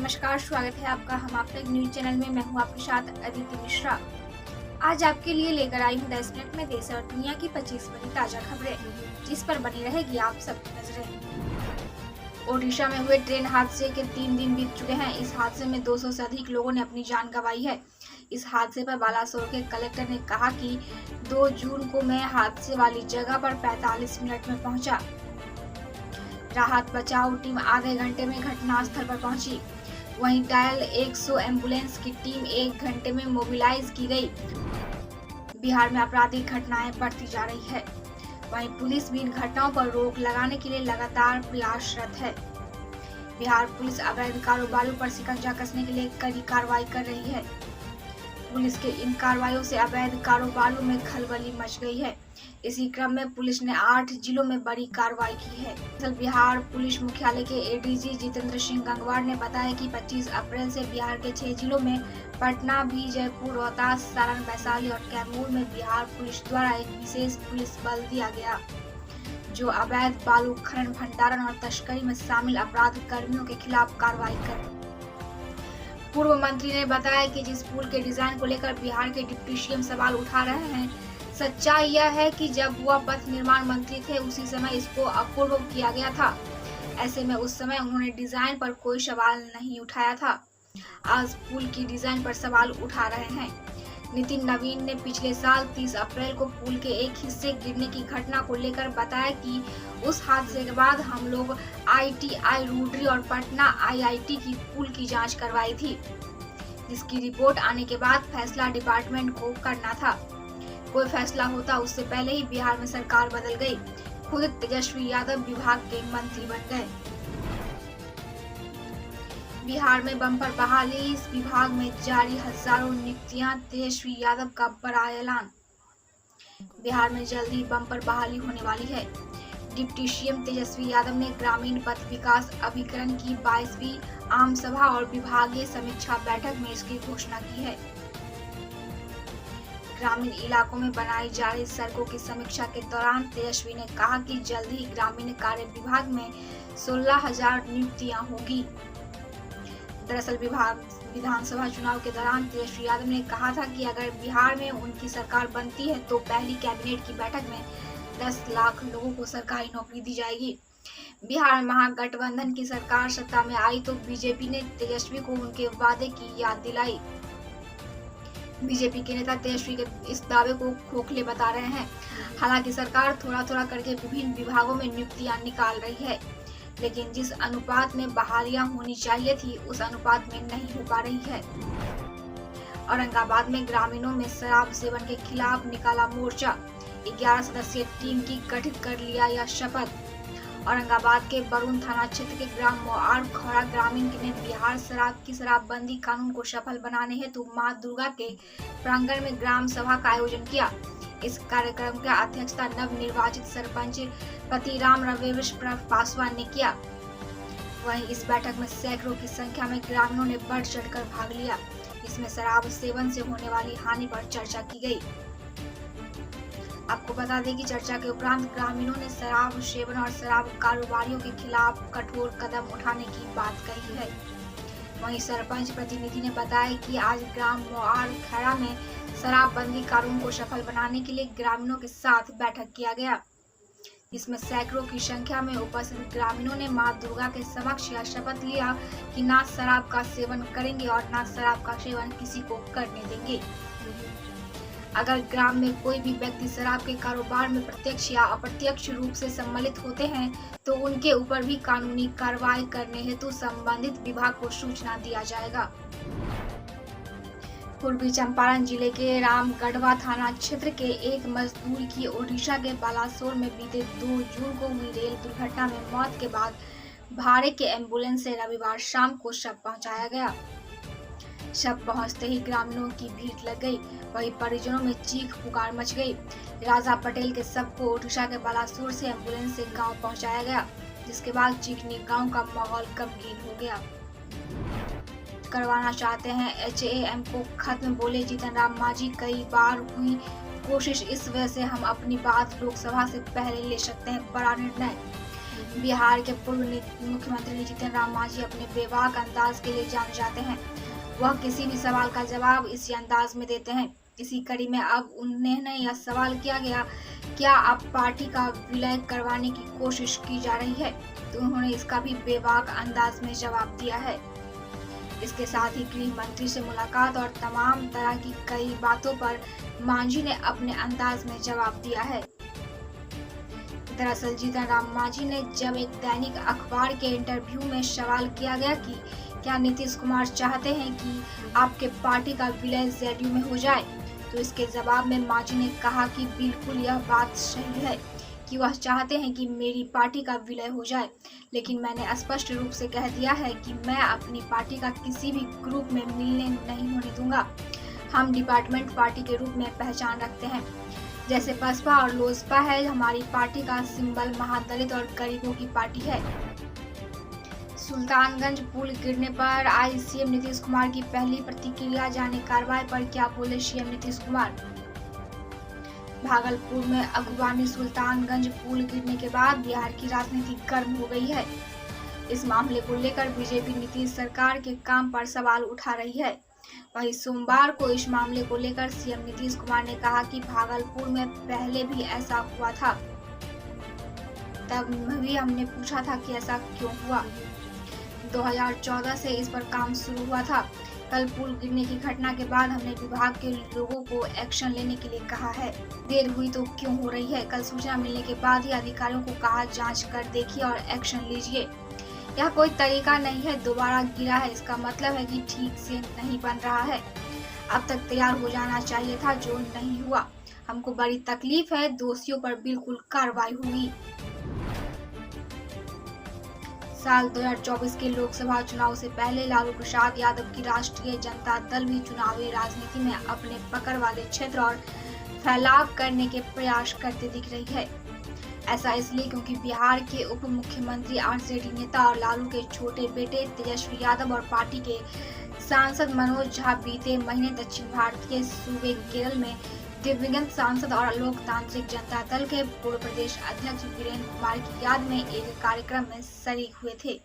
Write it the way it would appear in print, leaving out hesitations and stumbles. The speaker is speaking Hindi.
नमस्कार, स्वागत है आपका हम आपका एक न्यूज चैनल में। मैं हूं आपके साथ अदिति मिश्रा। आज आपके लिए लेकर आई हूं 10 मिनट में देश और दुनिया की 25 बड़ी ताजा खबरें, जिस पर बनी रहेगी आप सबकी नजरें। ओडिशा में हुए ट्रेन हादसे के 3 दिन बीत चुके हैं। इस हादसे में 200 से अधिक लोगों ने अपनी जान गंवाई है। इस हादसे पर बालासोर के कलेक्टर ने कहा कि 2 जून को मैं हादसे वाली जगह पर 45 मिनट में पहुंचा। राहत बचाव टीम आधे घंटे में घटनास्थल पर पहुंची। वहीं डायल 100 एम्बुलेंस की टीम 1 घंटे में मोबिलाइज की गई। बिहार में आपराधिक घटनाएं बढ़ती जा रही है। वहीं पुलिस भी इन घटनाओं पर रोक लगाने के लिए लगातार प्रयासरत है। बिहार पुलिस अवैध कारोबारियों पर शिकंजा कसने के लिए कड़ी कार्रवाई कर रही है। पुलिस के इन कार्रवाइयों से अवैध कारोबारियों में खलबली मच गई है। इसी क्रम में पुलिस ने 8 जिलों में बड़ी कार्रवाई की है। बिहार पुलिस मुख्यालय के एडीजी जितेंद्र सिंह गंगवार ने बताया कि 25 अप्रैल से बिहार के 6 जिलों में पटना, भी जयपुर, रोहतास, सारण, वैशाली और कैमूर में बिहार पुलिस द्वारा एक विशेष पुलिस बल दिया गया, जो अवैध बालू खनन, भंडारण और तस्करी में शामिल अपराध कर्मियों के खिलाफ कार्रवाई कर। पूर्व मंत्री ने बताया कि जिस पुल के डिजाइन को लेकर बिहार के डिप्टी सीएम सवाल उठा रहे हैं, सच्चाई यह है कि जब वह पथ निर्माण मंत्री थे उसी समय इसको अप्रूव किया गया था। ऐसे में उस समय उन्होंने डिजाइन पर कोई सवाल नहीं उठाया था। आज पुल की डिजाइन पर सवाल उठा रहे हैं। नितिन नवीन ने पिछले साल 30 अप्रैल को पुल के एक हिस्से गिरने की घटना को लेकर बताया कि उस हादसे के बाद हम लोग ITI रूडरी और पटना IIT की पुल की जांच करवाई थी, जिसकी रिपोर्ट आने के बाद फैसला डिपार्टमेंट को करना था। कोई फैसला होता उससे पहले ही बिहार में सरकार बदल गई। खुद तेजस्वी यादव विभाग के मंत्री बन गए। बिहार में बम्पर बहाली, इस विभाग में जारी हजारों नियुक्तियां, तेजस्वी यादव का बड़ा ऐलान। बिहार में जल्द ही बम्पर बहाली होने वाली है। डिप्टी सीएम तेजस्वी यादव ने ग्रामीण पथ विकास अभिकरण की 22वीं आम सभा और विभागीय समीक्षा बैठक में इसकी घोषणा की है। ग्रामीण इलाकों में बनाई जा रही सड़कों की समीक्षा के दौरान तेजस्वी ने कहा कि जल्द ही ग्रामीण कार्य विभाग में 16,000 नियुक्तियां होगी। दरअसल विधानसभा चुनाव के दौरान तेजस्वी यादव ने कहा था कि अगर बिहार में उनकी सरकार बनती है तो पहली कैबिनेट की बैठक में 10 लाख लोगों को सरकारी नौकरी दी जाएगी। बिहार में महागठबंधन की सरकार सत्ता में आई तो बीजेपी ने तेजस्वी को उनके वादे की याद दिलाई। बीजेपी के नेता तेजस्वी के इस दावे को खोखले बता रहे हैं। हालांकि सरकार थोड़ा थोड़ा करके विभिन्न विभागों में नियुक्तियां निकाल रही है, लेकिन जिस अनुपात में बहालियां होनी चाहिए थी उस अनुपात में नहीं हो पा रही है। औरंगाबाद में ग्रामीणों में शराब सेवन के खिलाफ निकाला मोर्चा। 11 सदस्यीय टीम की गठित कर लिया यह शपथ। औरंगाबाद के बरून थाना क्षेत्र के ग्राम मोआर खौरा ग्रामीण ने बिहार शराब की शराबबंदी कानून को सफल बनाने हेतु मां दुर्गा के प्रांगण में ग्राम सभा का आयोजन किया। इस कार्यक्रम की अध्यक्षता नव निर्वाचित सरपंच पतिराम रवेश पासवान ने किया। वहीं इस बैठक में सैकड़ों की संख्या में ग्रामीणों ने बढ़ चढ़कर भाग लिया। इसमें शराब सेवन से होने वाली हानि पर चर्चा की गई। आपको बता दें कि चर्चा के उपरांत ग्रामीणों ने शराब सेवन और शराब कारोबारियों के खिलाफ कठोर कदम उठाने की बात कही है। वहीं सरपंच प्रतिनिधि ने बताया कि आज ग्राम मोआर खैरा में शराबबंदी कानून को सफल बनाने के लिए ग्रामीणों के साथ बैठक किया गया। इसमें सैकड़ों की संख्या में उपस्थित ग्रामीणों ने मां दुर्गा के समक्ष यह शपथ लिया कि ना शराब का सेवन करेंगे और ना शराब का सेवन किसी को करने देंगे। अगर ग्राम में कोई भी व्यक्ति शराब के कारोबार में प्रत्यक्ष या अप्रत्यक्ष रूप से सम्मिलित होते हैं तो उनके ऊपर भी कानूनी कार्रवाई करने हेतु संबंधित विभाग को सूचना दिया जाएगा। पूर्वी चंपारण जिले के रामगढ़वा थाना क्षेत्र के एक मजदूर की ओडिशा के बालासोर में बीते 2 जून को हुई रेल दुर्घटना में मौत के बाद भाड़े के एम्बुलेंस से रविवार शाम को शव पहुंचाया गया। शव पहुंचते ही ग्रामीणों की भीड़ लग गई। वहीं परिजनों में चीख पुकार मच गई। राजा पटेल के शव को ओडिशा के बालासोर से एम्बुलेंस से गांव पहुंचाया गया, जिसके बाद चीखनी गांव का माहौल गमगीन हो गया। करवाना चाहते हैं HAM को खत्म, बोले जीतन राम मांझी। कई बार हुई कोशिश, इस वजह से हम अपनी बात लोकसभा से पहले ले सकते हैं। बड़ा निर्णय। बिहार के पूर्व मुख्यमंत्री जितन राम मांझी अपने बेबाक अंदाज के लिए जाने जाते हैं। वह किसी भी सवाल का जवाब इसी अंदाज में देते हैं। इसी कड़ी में अब उन्हें यह सवाल किया गया, क्या आप पार्टी का विलय करवाने की कोशिश की जा रही है? तो उन्होंने इसका भी बेबाक अंदाज में जवाब दिया है। इसके साथ ही गृह मंत्री से मुलाकात और तमाम तरह की कई बातों पर मांझी ने अपने अंदाज में जवाब दिया है। दरअसल जीतन राम मांझी ने जब एक दैनिक अखबार के इंटरव्यू में सवाल किया गया कि क्या नीतीश कुमार चाहते हैं कि आपके पार्टी का विलय जेडीयू में हो जाए, तो इसके जवाब में मांझी ने कहा कि बिल्कुल यह बात सही है कि वह चाहते हैं कि मेरी पार्टी का विलय हो जाए, लेकिन मैंने स्पष्ट रूप से कह दिया है कि मैं अपनी पार्टी का किसी भी ग्रुप में मिलने नहीं होने दूंगा। हम डिपार्टमेंट पार्टी के रूप में पहचान रखते हैं, जैसे बसपा और लोजपा है। हमारी पार्टी का सिंबल महादलित और गरीबों की पार्टी है। सुल्तानगंज पुल गिरने पर आज सीएम नीतीश कुमार की पहली प्रतिक्रिया, जाने कार्रवाई पर क्या बोले सीएम नीतीश कुमार। भागलपुर में अगुवानी सुल्तानगंज पुल गिरने के बाद बिहार की राजनीति गर्म हो गई है। इस मामले को लेकर बीजेपी नीतीश सरकार के काम पर सवाल उठा रही है। वहीं सोमवार को इस मामले को लेकर सीएम नीतीश कुमार ने कहा कि भागलपुर में पहले भी ऐसा हुआ था, तब भी हमने पूछा था कि ऐसा क्यों हुआ। 2014 से इस पर काम शुरू हुआ था। कल पुल गिरने की घटना के बाद हमने विभाग के लोगों को एक्शन लेने के लिए कहा है। देर हुई तो क्यों हो रही है? कल सूचना मिलने के बाद ही अधिकारियों को कहा जांच कर देखिए और एक्शन लीजिए। यह कोई तरीका नहीं है, दोबारा गिरा है इसका मतलब है कि ठीक से नहीं बन रहा है। अब तक तैयार हो जाना चाहिए था, जो नहीं हुआ। हमको बड़ी तकलीफ है, दोषियों पर बिल्कुल कार्रवाई होगी। साल 2024 के लोकसभा चुनाव से पहले लालू प्रसाद यादव की राष्ट्रीय जनता दल भी चुनावी राजनीति में अपने पकड़ वाले क्षेत्र और फैलाव करने के प्रयास करते दिख रही है। ऐसा इसलिए क्योंकि बिहार के उप मुख्यमंत्री आरजेडी नेता और लालू के छोटे बेटे तेजस्वी यादव और पार्टी के सांसद मनोज झा बीते महीने दक्षिण भारतीय सूबे केरल में दिवंगत सांसद और लोकतांत्रिक जनता दल के पूर्व प्रदेश अध्यक्ष वीरेंद्र कुमार की याद में एक कार्यक्रम में शरीक हुए थे।